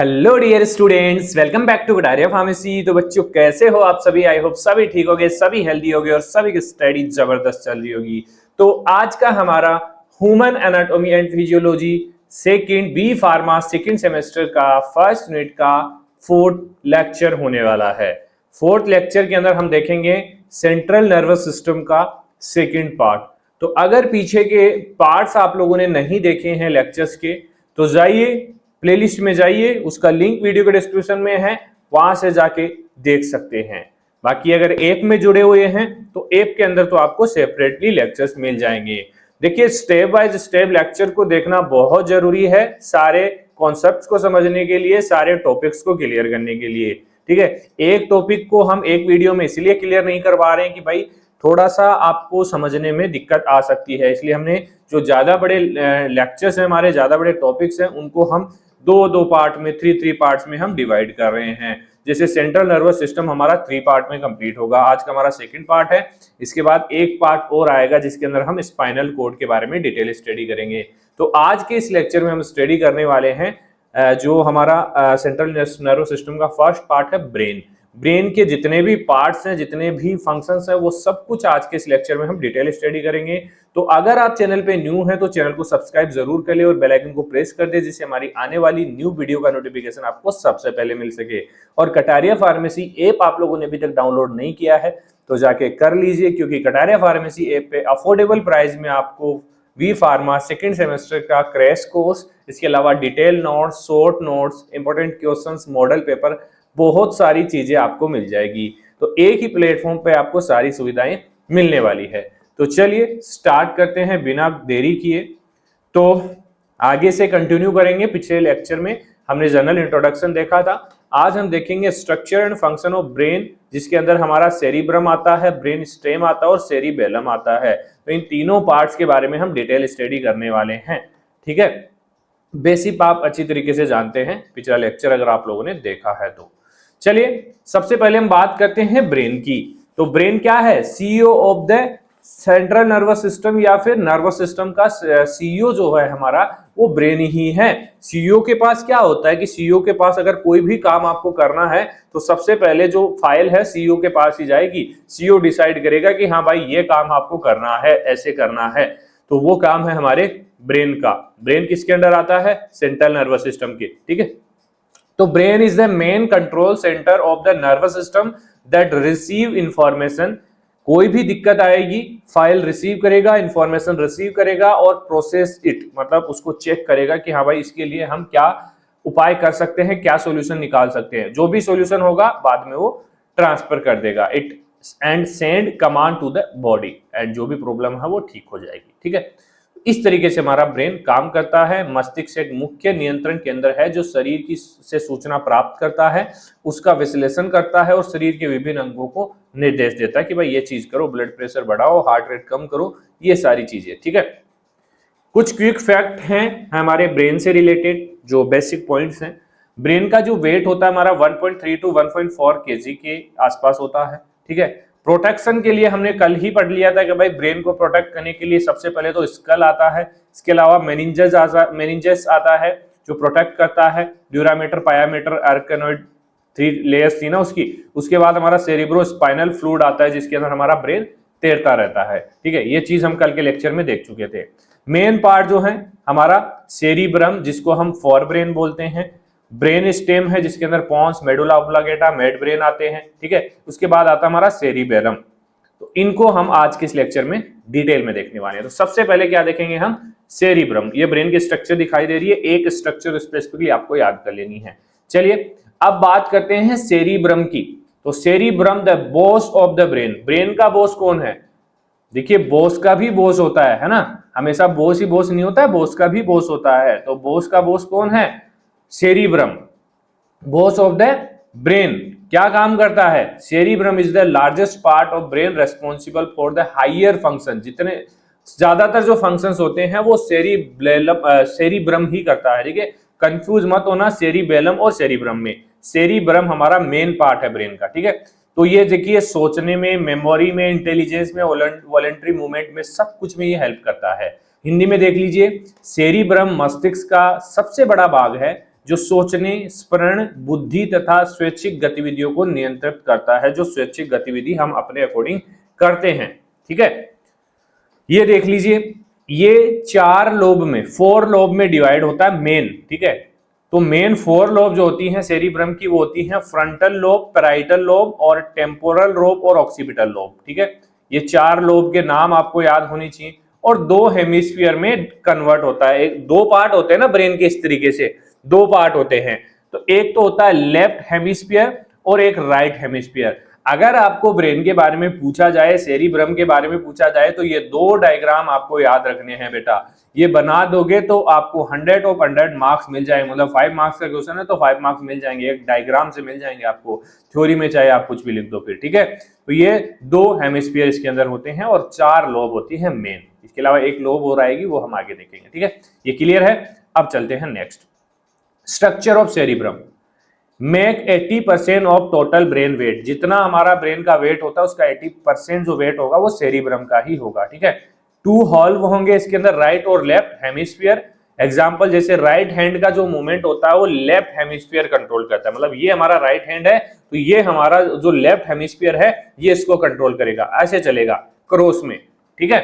Hello dear students, welcome back to Kataria pharmacy. तो बच्चों कैसे हो आप सभी? आई होप सभी ठीक होगे, सभी हेल्दी होगे और सभी की स्टडी जबरदस्त चल रही होगी। तो आज का हमारा human anatomy and physiology second B pharma second semester का फर्स्ट यूनिट का फोर्थ लेक्चर होने वाला है। फोर्थ लेक्चर के अंदर हम देखेंगे सेंट्रल नर्वस सिस्टम का सेकंड पार्ट। तो अगर पीछे के पार्ट्स आप लोगों ने नहीं देखे हैं लेक्चर्स के, तो जाइए प्लेलिस्ट में जाइए, उसका लिंक वीडियो के डिस्क्रिप्शन में है, वहां से जाके देख सकते हैं। बाकी अगर ऐप में जुड़े हुए हैं तो ऐप के अंदर तो आपको सेपरेटली लेक्चर्स मिल जाएंगे। देखिए, स्टेप बाय स्टेप लेक्चर को देखना बहुत जरूरी है, सारे कॉन्सेप्ट्स को समझने के लिए, सारे टॉपिक्स को क्लियर करने के लिए। ठीक है, एक टॉपिक को हम एक वीडियो में इसलिए क्लियर नहीं करवा रहे हैं कि भाई थोड़ा सा आपको समझने में दिक्कत आ सकती है, इसलिए हमने जो ज्यादा बड़े लेक्चर्स हैं, हमारे ज्यादा बड़े टॉपिक्स हैं, उनको हम दो पार्ट में थ्री पार्ट्स में हम डिवाइड कर रहे हैं। जैसे सेंट्रल नर्वस सिस्टम हमारा 3 पार्ट में कंप्लीट होगा, आज का हमारा सेकंड पार्ट है। इसके बाद एक पार्ट और आएगा जिसके अंदर हम स्पाइनल कोड के बारे में डिटेल स्टडी करेंगे। तो आज के इस लेक्चर में हम स्टडी करने वाले हैं जो हमारा सेंट्रल नर्वस सिस्टम का फर्स्ट पार्ट है ब्रेन। ब्रेन के जितने भी पार्ट्स हैं, जितने भी फंक्शंस हैं, वो सब कुछ आज के इस लेक्चर में हम डिटेल स्टडी करेंगे। तो अगर आप चैनल पे न्यू हैं तो चैनल को सब्सक्राइब जरूर कर ले और बेल आइकन को प्रेस कर दे, जिससे हमारी आने वाली न्यू वीडियो का नोटिफिकेशन आपको सबसे पहले मिल सके। और कटारिया फार्मेसी ऐप आप लोगों ने अभी तक डाउनलोड नहीं किया है तो जाके कर लीजिए, क्योंकि कटारिया फार्मेसी ऐप पे अफोर्डेबल प्राइस में आपको वी फार्मा सेकेंड सेमेस्टर का क्रैश कोर्स, इसके अलावा detail notes, short notes, important questions, model paper, बहुत सारी चीजें आपको मिल जाएगी। तो एक ही प्लेटफॉर्म पे आपको सारी सुविधाएं मिलने वाली है। तो चलिए स्टार्ट करते हैं बिना देरी किए। तो आगे से कंटिन्यू करेंगे। पिछले लेक्चर में हमने जनरल इंट्रोडक्शन देखा था, आज हम देखेंगे structure and function of brain, जिसके अंदर हमारा सेरिब्रम आता है, ब्रेन स्टेम आता है और सेरिबेलम आता है। तो इन तीनों पार्ट्स के बारे में हम डिटेल स्टडी करने वाले हैं। ठीक है, बेसिक आप अच्छी तरीके से जानते हैं पिछला लेक्चर अगर आप लोगों ने देखा है तो। चलिए सबसे पहले हम बात करते हैं ब्रेन की। तो ब्रेन क्या है? CEO of the central nervous system, या फिर नर्वस सिस्टम का सीईओ जो है हमारा वो ब्रेन ही है। सीईओ के पास क्या होता है कि सीईओ के पास अगर कोई भी काम आपको करना है तो सबसे पहले जो फाइल है सीईओ के पास ही जाएगी। सीईओ डिसाइड करेगा कि हाँ भाई ये काम आपको करना है, ऐसे करना है, तो वो काम है हमारे ब्रेन का। ब्रेन किसके अंडर आता है? सेंट्रल नर्वस सिस्टम के। ठीक है, तो brain is the main control centre of the nervous system that receive information. कोई भी दिक्कत आएगी, फाइल रिसीव करेगा, इंफॉर्मेशन रिसीव करेगा और प्रोसेस इट, मतलब उसको चेक करेगा कि हाँ भाई इसके लिए हम क्या उपाय कर सकते हैं, क्या सॉल्यूशन निकाल सकते हैं। जो भी सॉल्यूशन होगा बाद में वो ट्रांसफर कर देगा it and send command to the body, and जो भी प्रॉब्लम है वो ठीक हो जाएगी। ठीक है, इस तरीके से हमारा ब्रेन काम करता है। मस्तिष्क एक मुख्य नियंत्रण केंद्र है जो शरीर की से सूचना प्राप्त करता है, उसका विश्लेषण करता है और शरीर के विभिन्न अंगों को निर्देश देता है कि भाई ये चीज करो, ब्लड प्रेशर बढ़ाओ, हार्ट रेट कम करो, ये सारी चीजें। ठीक है, कुछ क्विक फैक्ट हैं हमारे ब्रेन से रिलेटेड, जो बेसिक पॉइंट्स हैं। ब्रेन का जो वेट होता है हमारा 1.3 टू 1.4 केजी के आसपास होता है। ठीक है, प्रोटेक्शन के लिए हमने कल ही पढ़ लिया था कि भाई ब्रेन को प्रोटेक्ट करने के लिए सबसे पहले तो स्कल आता है, इसके अलावा मेनिंजस आता है जो प्रोटेक्ट करता है, ड्यूरामीटर, पायामीटर, आर्कनोइड, 3 लेयर्स थी ना उसकी। उसके बाद हमारा सेरिब्रो स्पाइनल फ्लूइड आता है जिसके अंदर हमारा ब्रेन तैरता रहता है। ठीक है, ये चीज हम कल के लेक्चर में देख चुके थे। मेन पार्ट जो है हमारा सेरिब्रम, जिसको हम फोर ब्रेन बोलते हैं। ब्रेन स्टेम है जिसके अंदर pons, medulla oblongata, mid brain आते हैं। ठीक है, उसके बाद आता हमारा सेरिबेलम। तो इनको हम आज के इस लेक्चर में डिटेल में देखने वाले हैं। तो सबसे पहले क्या देखेंगे हम? सेरिब्रम। ये ब्रेन की स्ट्रक्चर दिखाई दे रही है, एक स्ट्रक्चर स्पेसिफिकली आपको याद कर लेनी है। चलिए अब बात करते हैं सेरिब्रम की। तो cerebrum the boss of the brain. Brain का बॉस कौन है? देखिए, बॉस का भी बॉस होता है ना, हमेशा बॉस ही बॉस नहीं होता है, बॉस का भी बॉस होता है। तो बॉस का बॉस कौन है? Cerebrum, boss of the brain. क्या काम करता है? Cerebrum is the largest part of brain responsible for the higher function. जितने ज्यादातर जो फंक्शंस होते हैं वो सेरिब्रम ही करता है। ठीक है, कंफ्यूज मत होना सेरिबेलम और सेरिब्रम में। सेरिब्रम हमारा मेन पार्ट है ब्रेन का। ठीक है, तो ये देखिए सोचने में, मेमोरी में, इंटेलिजेंस में, वॉलंटरी मूवमेंट में, सब कुछ में ये हेल्प करता है। हिंदी में देख लीजिए, सेरिब्रम मस्तिष्क का सबसे बड़ा भाग है जो सोचने, स्मरण, बुद्धि तथा स्वैच्छिक गतिविधियों को नियंत्रित करता है, जो स्वैच्छिक गतिविधि हम अपने अकॉर्डिंग करते हैं। ठीक है, ये देख लीजिए, ये 4 लोब में, 4 लोब में डिवाइड होता है मेन। ठीक है, तो मेन 4 लोब जो होती हैं सेरिब्रम की, वो होती हैं फ्रंटल लोब, पैराइटल लोब और टेम्पोरल लोब और ऑक्सीपिटल लोब। ठीक है, ये 4 लोब के नाम आपको याद होनी चाहिए, और 2 हेमिस्फीयर में कन्वर्ट होता है। एक 2 पार्ट होते हैं ना ब्रेन के, इस तरीके से 2 पार्ट होते हैं। तो एक तो होता है लेफ्ट हेमिस्फीयर और एक राइट हेमिस्फीयर। अगर आपको ब्रेन के बारे में पूछा जाए, सेरिब्रम के बारे में पूछा जाए, तो ये 2 डायग्राम आपको याद रखने हैं बेटा। ये बना दोगे तो आपको 100 ऑफ 100 मार्क्स मिल जाएंगे, मतलब 5 मार्क्स का क्वेश्चन है तो 5 मार्क्स मिल जाएंगे, एक डायग्राम से मिल जाएंगे आपको। थ्योरी में चाहे आप कुछ भी लिख दो फिर। ठीक है, तो ये 2 हेमिस्फीयर इसके अंदर होते हैं और 4 लोब होती है मेन। इसके अलावा एक लोब और आएगी, वो हम आगे देखेंगे। ठीक है, ये क्लियर है। अब चलते हैं next, structure of cerebrum. Make 80% of total brain weight. जितना हमारा ब्रेन का वेट होता है उसका 80% जो वेट होगा वो सेरिब्रम का ही होगा। ठीक है, 2 हॉल्व होंगे इसके अंदर, राइट और लेफ्ट हेमिस्फीयर। एग्जांपल, जैसे राइट हैंड का जो मूवमेंट होता है वो लेफ्ट हेमिस्फीयर कंट्रोल करता है, मतलब ये हमारा राइट हैंड है तो ये हमारा जो लेफ्ट हेमिस्फीयर है ये इसको कंट्रोल करेगा, ऐसे चलेगा क्रॉस में। ठीक है,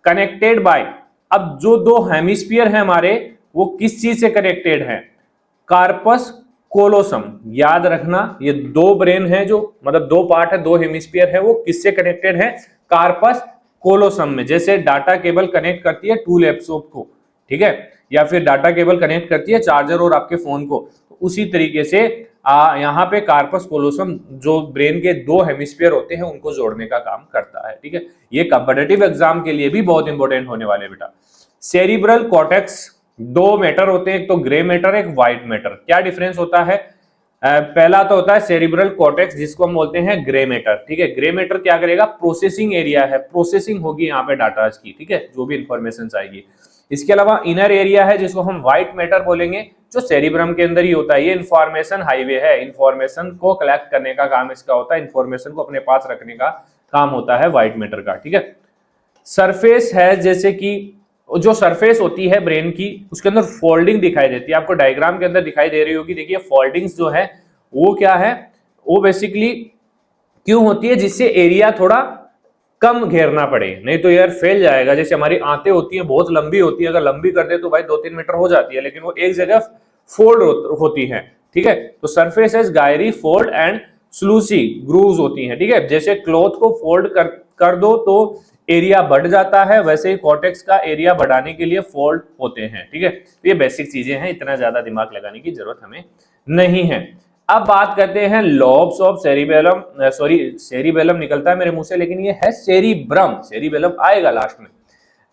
कनेक्टेड बाय, अब जो 2 हेमिस्फीयर है हमारे वो किस चीज से कनेक्टेड है? कार्पस कोलोसम। याद रखना, ये 2 ब्रेन है, जो मतलब 2 पार्ट है, 2 हेमिस्फीयर है, वो किससे कनेक्टेड है? कार्पस कोलोसम में। जैसे डाटा केबल कनेक्ट करती है 2 लैपटॉप को, ठीक है, या फिर डाटा केबल कनेक्ट करती है चार्जर और आपके फोन को, तो उसी तरीके से यहाँ पे कार्पस कोलोसम जो ब्रेन के 2 हेमिस्फीयर होते हैं उनको जोड़ने का काम करता है। ठीक है, ये कॉम्पिटिटिव एग्जाम के लिए भी बहुत इंपॉर्टेंट होने वाले बेटा। सेरिब्रल कॉर्टेक्स 2 मैटर होते हैं, एक तो ग्रे मैटर, एक व्हाइट मैटर। क्या डिफरेंस होता है? पहला तो होता है सेरिब्रल कॉर्टेक्स जिसको हम बोलते हैं ग्रे मैटर। ठीक है, ग्रे मैटर क्या करेगा? प्रोसेसिंग एरिया है, प्रोसेसिंग होगी यहाँ पे डाटा की। ठीक है, जो भी इंफॉर्मेशन आएगी। इसके अलावा इनर एरिया है जिसको हम व्हाइट मैटर बोलेंगे, जो सेरिब्रम के अंदर ही होता है। ये इंफॉर्मेशन हाईवे है, इंफॉर्मेशन को कलेक्ट करने का काम इसका होता है, इंफॉर्मेशन को अपने पास रखने का काम होता है व्हाइट मैटर का। ठीक है, सरफेस है, जैसे कि जो सरफेस होती है ब्रेन की उसके अंदर फोल्डिंग दिखाई देती है, आपको डायग्राम के अंदर दिखाई दे रही होगी। देखिए फोल्डिंग्स जो है वो क्या है, वो बेसिकली क्यों होती है? जिससे एरिया थोड़ा कम घेरना पड़े, नहीं तो यार फैल जाएगा। जैसे हमारी आंतें होती हैं बहुत लंबी होती है, अगर लंबी कर दे तो भाई 2-3 मीटर हो जाती है, लेकिन वो एक जगह फोल्ड होती है। ठीक है, तो surface as gyri fold and sulci grooves होती हैं। ठीक है, जैसे क्लॉथ को फोल्ड कर दो तो एरिया बढ़ जाता है, वैसे ही कॉर्टेक्स का एरिया बढ़ाने के लिए फोल्ड होते हैं। ठीक है, तो ये बेसिक चीजें हैं, इतना ज्यादा दिमाग लगाने की जरूरत हमें नहीं है। अब बात करते हैं lobes of cerebellum. Sorry, cerebellum निकलता है मेरे मुंह से, लेकिन ये है सेरिब्रम, सेरिबेलम आएगा लास्ट में।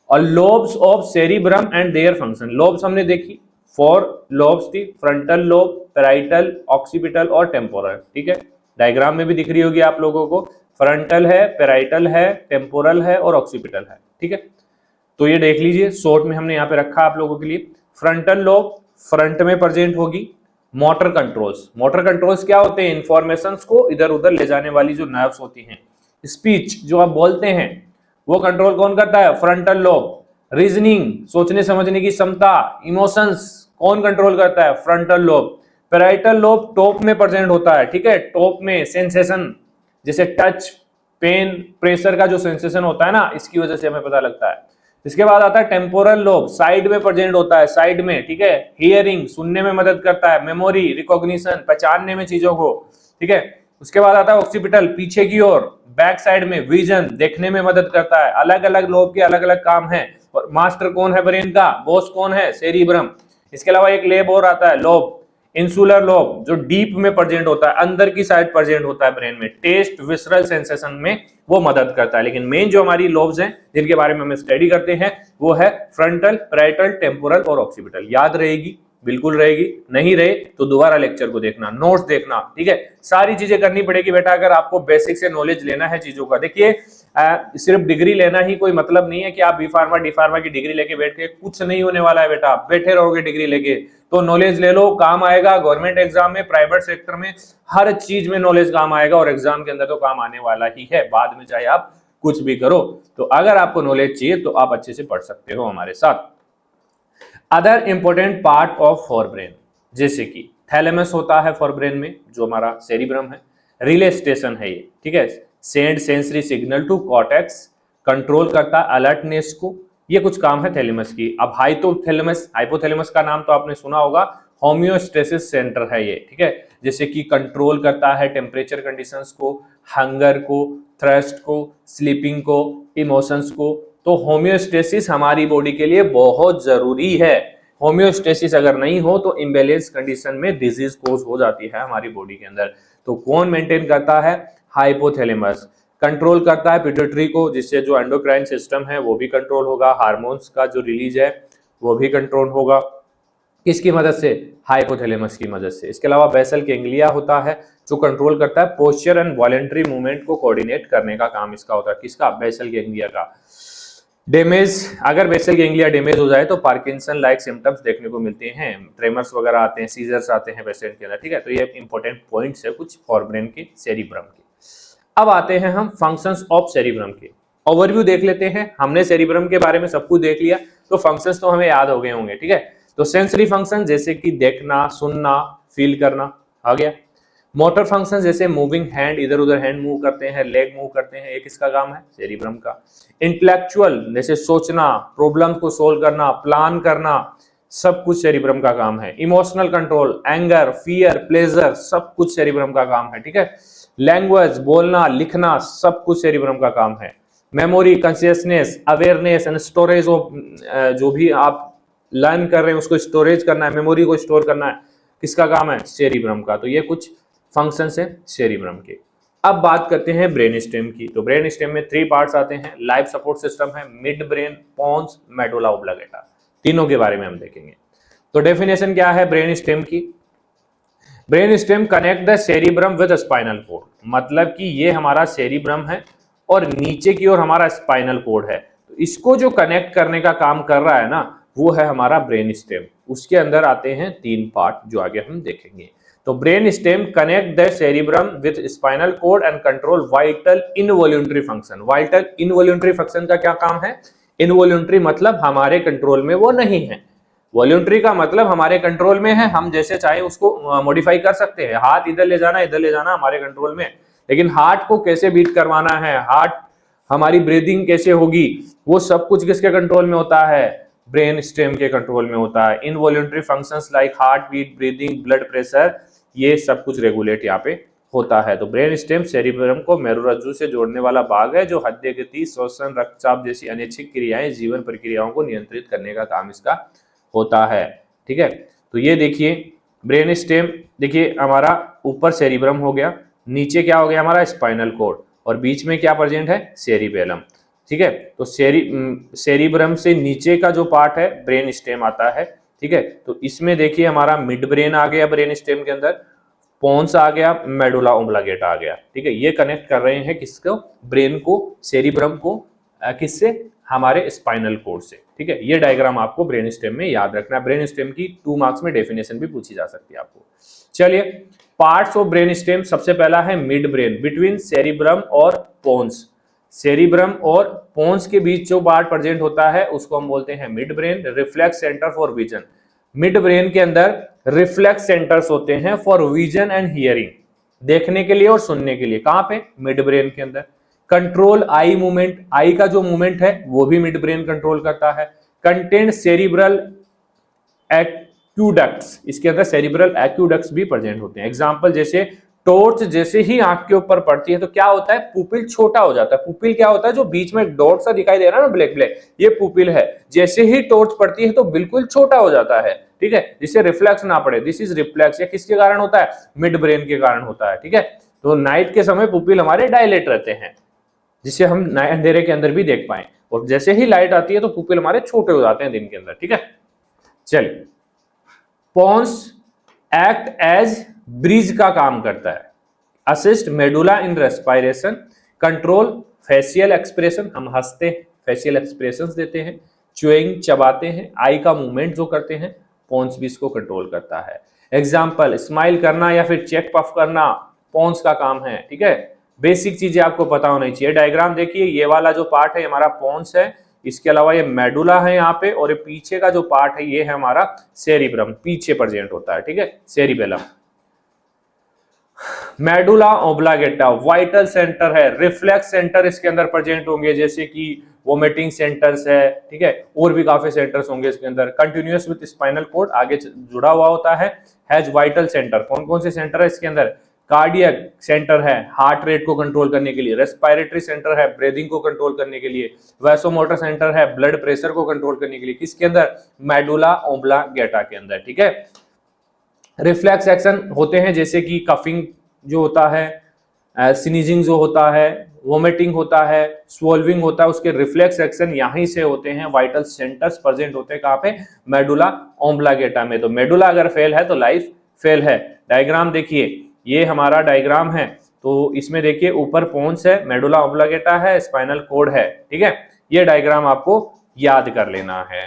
और lobes of cerebrum and their function. Lobes हमने देखी, 4 लॉब्स थी, फ्रंटल लोब, पैराइटल, ऑक्सीपिटल और टेम्पोरल। ठीक है, डायग्राम में भी दिख रही होगी आप लोगों को, फ्रंटल है, पैराइटल है, टेम्पोरल है और ऑक्सीपिटल है। ठीक है, तो ये देख लीजिए, शॉर्ट में हमने यहाँ पे रखा आप लोगों के लिए। फ्रंटल लोब फ्रंट में प्रेजेंट होगी। मोटर कंट्रोल्स, मोटर कंट्रोल्स क्या होते हैं? इंफॉर्मेशंस को इधर उधर ले जाने वाली जो नर्व्स होती हैं। स्पीच जो आप बोलते हैं वो कंट्रोल कौन करता है? Frontal lobe. रीजनिंग, सोचने समझने की क्षमता, इमोशंस कौन कंट्रोल करता है? Frontal lobe. Parietal lobe top में प्रेजेंट होता है। ठीक है, टॉप में सेंसेशन, जैसे टच, पेन, प्रेशर का जो सेंसेशन होता है ना, इसकी वजह से हमें पता लगता है। इसके बाद आता है टेम्पोरल लोब, साइड में प्रेजेंट होता है, साइड में। ठीक है, हियरिंग, सुनने में मदद करता है, मेमोरी, रिकॉग्निशन, पहचानने में चीजों को। ठीक है, उसके बाद आता है ऑक्सीपिटल, पीछे की ओर, बैक साइड में, विजन, देखने में मदद करता है। अलग अलग लोब के अलग अलग काम है। और मास्टर कौन है ब्रेन का? बॉस कौन है? सेरिब्रम। इसके अलावा एक लेब और आता है, लोब इंसुलर लोब, जो डीप में प्रेजेंट होता है, अंदर की साइड प्रेजेंट होता है ब्रेन में, टेस्ट, विसरल सेंसेशन में वो मदद करता है। लेकिन मेन जो हमारी लोब्स हैं जिनके बारे में हम स्टडी करते हैं वो है फ्रंटल, पैराइटल, टेम्पोरल और ऑक्सीपिटल। याद रहेगी? बिल्कुल रहेगी। नहीं रहे तो दोबारा लेक्चर को देखना, नोट्स देखना। ठीक है, सारी चीजें करनी पड़ेगी बेटा अगर आपको बेसिक से नॉलेज लेना है चीजों का। देखिए सिर्फ डिग्री लेना ही कोई मतलब नहीं है कि आप बी फार्मा, डी फार्मा की डिग्री लेके बैठ के, कुछ नहीं होने वाला है बेटा। बैठे रहोगे डिग्री लेके तो नॉलेज ले लो, काम आएगा गवर्नमेंट एग्जाम में, प्राइवेट सेक्टर में, हर चीज में नॉलेज काम आएगा। और एग्जाम के अंदर तो काम आने वाला ही है, बाद में चाहे आप कुछ भी करो। तो अगर आपको नॉलेज चाहिए तो आप अच्छे से पढ़ सकते हो हमारे साथ। Other important part of fore brain, जैसे कि थैलेमस होता है फॉर ब्रेन में, जो हमारा सेरिब्रम है। रिले स्टेशन है ये, ठीक है, send sensory signal to cortex, control करता है अलर्टनेस को। ये कुछ काम है थैलेमस की। अब हाइपोथैलेमस का नाम तो आपने सुना होगा, होम्योस्टेसिस सेंटर है ये, ठीक है, जैसे कि कंट्रोल करता है टेम्परेचर कंडीशंस को, हंगर को, थ्रस्ट को, स्लीपिंग को, इमोशंस को। तो होम्योस्टेसिस हमारी बॉडी के लिए बहुत जरूरी है। होम्योस्टेसिस अगर नहीं हो तो इम्बैलेंस कंडीशन में डिजीज कोज हो जाती है हमारी बॉडी के अंदर। तो कौन मेंटेन करता है? हाइपोथैलेमस। कंट्रोल करता है पिट्यूटरी को, जिससे जो एंडोक्राइन सिस्टम है वो भी कंट्रोल होगा, हार्मोन्स का जो रिलीज है वो भी कंट्रोल होगा। किसकी मदद से? हाइपोथैलेमस की मदद से। इसके अलावा बेसल गैंग्लिया होता है, जो कंट्रोल करता है पोस्चर एंड वॉलेंट्री मूवमेंट को कोऑर्डिनेट करने का काम इसका होता है। किसका? बेसल गैंग्लिया का। डैमेज, अगर बेसल गैंग्लिया डैमेज हो जाए तो पार्किंसन लाइक सिम्टम्स देखने को मिलते हैं, ट्रेमर्स वगैरह आते हैं, सीजर्स आते हैं पेशेंट के अंदर, ठीक है। तो ये इंपॉर्टेंट पॉइंट्स है कुछ फॉर ब्रेन के, सेरिब्रम के। अब आते हैं हम फंक्शंस ऑफ सेरिब्रम के। ओवरव्यू देख लेते हैं। हमने सेरिब्रम के बारे में सब कुछ देख लिया, तो फंक्शंस तो हमें याद हो गए होंगे, ठीक है। तो सेंसरी फंक्शन जैसे कि देखना, सुनना, फील करना आ गया। मोटर फंक्शन जैसे मूविंग हैंड, इधर उधर हैंड मूव करते हैं, लेग मूव करते हैं, ये किसका काम है? सेरिब्रम का। इंटेलेक्चुअल जैसे सोचना, प्रॉब्लम को सोल्व करना, प्लान करना, सब कुछ सेरिब्रम का काम है। Emotional control, anger, fear, pleasure, सब कुछ सेरिब्रम का काम है, ठीक है। लैंग्वेज, बोलना, लिखना, सब कुछ सेरिब्रम का काम है। Memory, consciousness, awareness and storage of, जो भी आप लर्न कर रहे हैं उसको स्टोरेज करना है, मेमोरी को स्टोर करना है, किसका काम है? सेरिब्रम का। तो ये कुछ फंक्शंस है सेरिब्रम के। अब बात करते हैं ब्रेन स्टेम की। तो ब्रेन स्टेम में 3 पार्ट्स आते हैं। लाइफ सपोर्ट सिस्टम है, mid brain, pons, medulla oblongata, तीनों के बारे में हम देखेंगे। तो डेफिनेशन क्या है ब्रेन स्टेम की? Brain stem connect the cerebrum with spinal cord, मतलब कि ये हमारा सेरिब्रम है और नीचे की ओर हमारा स्पाइनल कोड है। तो इसको जो कनेक्ट करने का काम कर रहा है ना, वो है हमारा ब्रेन स्टेम। उसके अंदर आते हैं 3 पार्ट जो आगे हम देखेंगे। तो brain stem connect the cerebrum with spinal cord and control vital involuntary function. Vital involuntary function का क्या काम है? इनवॉल्यूंटरी मतलब हमारे कंट्रोल में वो नहीं है, वॉल्यूंटरी का मतलब हमारे कंट्रोल में है, हम जैसे चाहे उसको मॉडिफाई कर सकते हैं। हाथ इधर ले जाना हमारे कंट्रोल में, लेकिन हार्ट को कैसे बीट करवाना है, हार्ट हमारी ब्रीदिंग कैसे होगी, वो सब कुछ किसके कंट्रोल में होता है? ब्रेन स्टेम के कंट्रोल में होता है। Involuntary functions like heart beat, breathing, blood pressure, ये सब कुछ रेगुलेट यहाँ पे होता है। तो ब्रेन स्टेम सेरिब्रम को मेरुरज्जु से जोड़ने वाला भाग है, जो हृदय गति, श्वसन, रक्तचाप जैसी अनैच्छिक क्रियाएं, जीवन प्रक्रियाओं को नियंत्रित करने का काम इसका होता है, ठीक है। तो ये देखिए ब्रेन स्टेम, देखिए हमारा ऊपर सेरिब्रम हो गया, नीचे क्या हो गया? हमारा स्पाइनल कोड, और बीच में क्या प्रेजेंट है? सेरिबेलम, ठीक है। तो सेरिब्रम से नीचे का जो पार्ट है ब्रेन स्टेम आता है, ठीक है। तो इसमें देखिए हमारा मिड ब्रेन आ गया ब्रेन स्टेम के अंदर, पोन्स आ गया, मेडुला ऑब्लांगेटा आ गया, ठीक है। ये कनेक्ट कर रहे हैं किसको? ब्रेन को, सेरिब्रम को, किससे? हमारे स्पाइनल कोड से, ठीक है। ये डायग्राम आपको ब्रेन स्टेम में याद रखना है। ब्रेन स्टेम की 2 मार्क्स में डेफिनेशन भी पूछी जा सकती है आपको। चलिए, पार्ट्स ऑफ ब्रेन स्टेम, सबसे पहला है मिड ब्रेन, बिटवीन सेरिब्रम और पोन्स। सेरिब्रम और पोन्स के बीच जो पार्ट प्रेजेंट होता है उसको हम बोलते हैं mid brain. Reflex centre for vision, mid brain के अंदर रिफ्लेक्स सेंटर्स होते हैं फॉर विजन एंड हियरिंग, देखने के लिए और सुनने के लिए। कहां पे? मिड ब्रेन के अंदर। कंट्रोल आई मूवमेंट, आई का जो मूवमेंट है वो भी मिड ब्रेन कंट्रोल करता है। कंटेंट सेरिब्रल एक्यूडक्ट्स, इसके अंदर सेरिब्रल एक्यूडक्ट्स भी प्रेजेंट होते हैं। एग्जांपल जैसे टॉर्च जैसे ही आंख के ऊपर पड़ती है तो क्या होता है? पुपिल छोटा हो जाता है। पुपिल क्या होता है? जो बीच में डॉट सा दिखाई दे रहा है ना, ब्लैक ब्लैक, ये पुपिल है। जैसे ही टॉर्च पड़ती है तो बिल्कुल छोटा हो जाता है, ठीक है, जिससे रिफ्लेक्स ना पड़े। This is reflex. ये किसके कारण होता है? मिड ब्रेन के कारण होता है, ठीक है। तो नाइट के समय पुपिल हमारे डायलेट रहते हैं, जिसे हम अंधेरे के अंदर भी देख पाए, और जैसे ही लाइट आती है तो पुपिल हमारे छोटे हो जाते हैं दिन के अंदर, ठीक है। चलिए, पोन्स एक्ट एज ब्रिज का काम करता है, assist medulla in respiration, control facial expression, हम हंसते हैं फेशियल एक्सप्रेशंस देते हैं, च्यूइंग चबाते हैं, आई का मूवमेंट जो करते हैं, पोन्स भी इसको कंट्रोल करता है। एग्जाम्पल, स्माइल करना या फिर चेक पफ करना पोन्स का काम है, ठीक है। बेसिक चीजें आपको पता होनी चाहिए। डायग्राम देखिए, ये वाला जो पार्ट है हमारा पोन्स है, इसके अलावा ये मेडुला है यहाँ पे, और ये पीछे का जो पार्ट है ये है हमारा सेरिब्रम, पीछे प्रेजेंट होता है, ठीक है, सेरिबेलम। मेडुला ओब्लागेटा वाइटल सेंटर है, रिफ्लेक्स सेंटर इसके अंदर प्रेजेंट होंगे, जैसे कि वोमिटिंग सेंटर्स है, ठीक है, और भी काफी सेंटर्स होंगे इसके अंदर। कंटिन्यूअस विद स्पाइनल कॉर्ड आगे जुड़ा हुआ होता है। हैज वाइटल सेंटर, कौन कौन से सेंटर है इसके अंदर? कार्डियक सेंटर है, हार्ट रेट को कंट्रोल करने के लिए। रेस्पिरेटरी सेंटर है, ब्रीदिंग को कंट्रोल करने के लिए। वैसोमोटर सेंटर है, ब्लड प्रेशर को कंट्रोल करने के लिए। किसके अंदर? मेडुला ओब्लागेटा के अंदर, ठीक है। रिफ्लेक्स एक्शन होते हैं, जैसे कि कफिंग जो होता है, स्नीजिंग जो होता है, वोमिटिंग होता है, स्वॉल्विंग होता है, उसके रिफ्लेक्स एक्शन यहीं से होते हैं। वाइटल सेंटर्स प्रेजेंट होते हैं कहाँ पे? मेडुला ओब्लागेटा में। तो मेडुला अगर फेल है तो लाइफ फेल है। डायग्राम देखिए, ये हमारा डायग्राम है, तो इसमें देखिए ऊपर पोन्स है, मेडुला ओब्लागेटा है, स्पाइनल कॉर्ड है, ठीक है। ये डायग्राम आपको याद कर लेना है।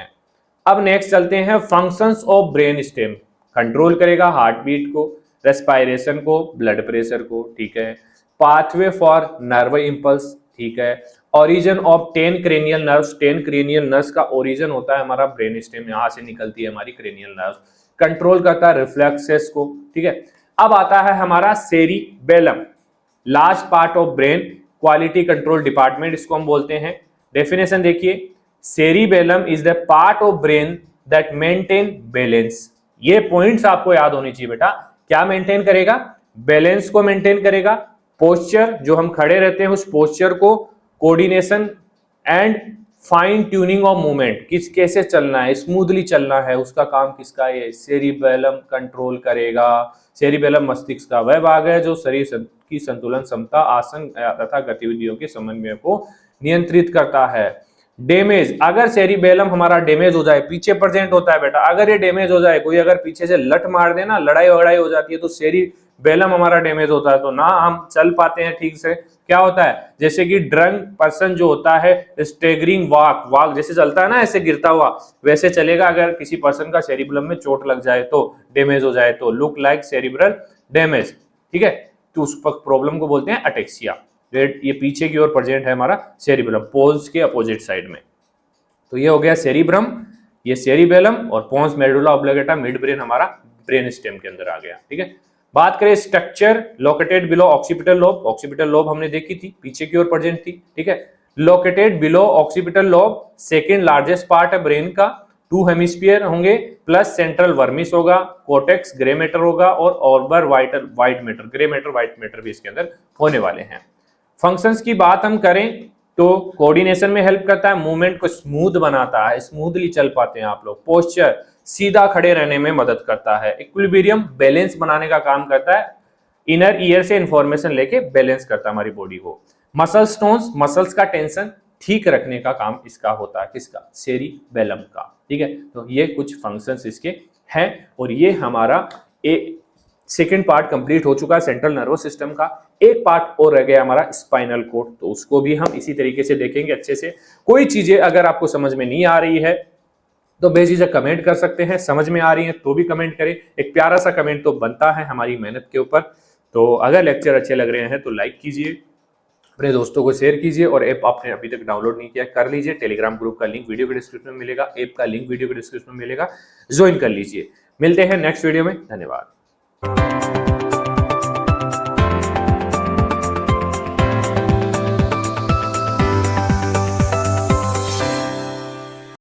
अब नेक्स्ट चलते हैं, functions of brain stem. Control करेगा हार्ट बीट को, रेस्पिरेशन को, ब्लड प्रेशर को, ठीक है। पाथवे फॉर नर्व इंपल्स, ठीक है। Origin of 10 cranial nerves, 10 cranial nerves का ओरिजिन होता है हमारा ब्रेन स्टेम, यहां से निकलती है हमारी क्रेनियल नर्व्स। कंट्रोल करता है रिफ्लेक्सेस को, ठीक है। अब आता है हमारा cerebellum, last part of brain, quality control department इसको हम बोलते हैं। डेफिनेशन देखिए, cerebellum is the part of brain that maintain balance. ये पॉइंट्स आपको याद होनी चाहिए बेटा। क्या मेंटेन करेगा? बैलेंस को मेंटेन करेगा, पोस्चर जो हम खड़े रहते हैं उस पोस्चर को, coordination and fine tuning of movement, किस कैसे चलना है, स्मूथली चलना है, उसका काम किसका है? सेरिबेलम कंट्रोल करेगा। सेरिबेलम मस्तिष्क का वह भाग है जो शरीर की संतुलन, क्षमता, आसन तथा गतिविधियों के समन्वय को नियंत्रित करता है। डैमेज, अगर सेरिबेलम हमारा डैमेज हो जाए, पीछे प्रेजेंट होता है बेटा, अगर ये डैमेज हो जाए, कोई अगर पीछे से लट मार देना, लड़ाई वड़ाई हो जाती है, तो सेरिबेलम हमारा डैमेज होता है, तो ना हम चल पाते हैं ठीक से। क्या होता है? जैसे कि ड्रंक पर्सन जो होता है, स्टेगरिंग वॉक, वॉक जैसे चलता है ना ऐसे गिरता हुआ, वैसे चलेगा अगर किसी पर्सन का सेरिबेलम में चोट लग जाए तो, डैमेज हो जाए तो। लुक लाइक सेरिब्रल डैमेज, ठीक है, तो उस प्रॉब्लम को बोलते हैं अटेक्सिया। ये पीछे की ओर प्रेजेंट है हमारा सेरिबेलम, पोन्स के अपोजिट साइड में। तो ये हो गया सेरिब्रम, ये सेरिबेलम, और पोन्स मेडुला ओब्लागेटा मिड ब्रेन हमारा ब्रेन स्टेम के अंदर आ गया, ठीक है। बात करें structure, located below occipital lobe. Occipital lobe हमने देखी थी, पीछे की ओर प्रेजेंट थी, ठीक है। Located below occipital lobe, second largest part है ब्रेन का। 2 हेमिस्फीयर होंगे, प्लस सेंट्रल वर्मिस होगा, कोर्टेक्स ग्रे मैटर होगा, और arbor white matter, grey matter white matter भी इसके अंदर होने वाले हैं। फंक्शंस की बात हम करें तो कोऑर्डिनेशन में हेल्प करता है, मूवमेंट को स्मूथ बनाता है, स्मूथली चल पाते हैं आप लोग। पोस्चर, सीधा खड़े रहने में मदद करता है। इक्विलिब्रियम, बैलेंस बनाने का काम करता है, इनर ईयर से इंफॉर्मेशन लेके बैलेंस करता है हमारी बॉडी को। मसल स्टोन्स, मसल्स का टेंशन ठीक रखने का काम इसका होता है, किसका? सेरिबेलम का, ठीक है। तो ये कुछ फंक्शंस इसके हैं, और ये हमारा सेकेंड पार्ट कंप्लीट हो चुका है सेंट्रल नर्वस सिस्टम का। एक पार्ट और रह गया हमारा स्पाइनल कॉर्ड, तो उसको भी हम इसी तरीके से देखेंगे अच्छे से। कोई चीजें अगर आपको समझ में नहीं आ रही है तो बेझिझक कमेंट कर सकते हैं, समझ में आ रही है तो भी कमेंट करें, एक प्यारा सा कमेंट तो बनता है हमारी मेहनत के ऊपर। तो अगर लेक्चर अच्छे लग रहे हैं तो लाइक कीजिए, अपने दोस्तों को शेयर कीजिए, और ऐप आपने अभी तक डाउनलोड नहीं किया कर लीजिए। टेलीग्राम ग्रुप का लिंक वीडियो के डिस्क्रिप्शन में मिलेगा, ऐप का लिंक वीडियो के डिस्क्रिप्शन में मिलेगा, ज्वाइन कर लीजिए। मिलते हैं नेक्स्ट वीडियो में, धन्यवाद।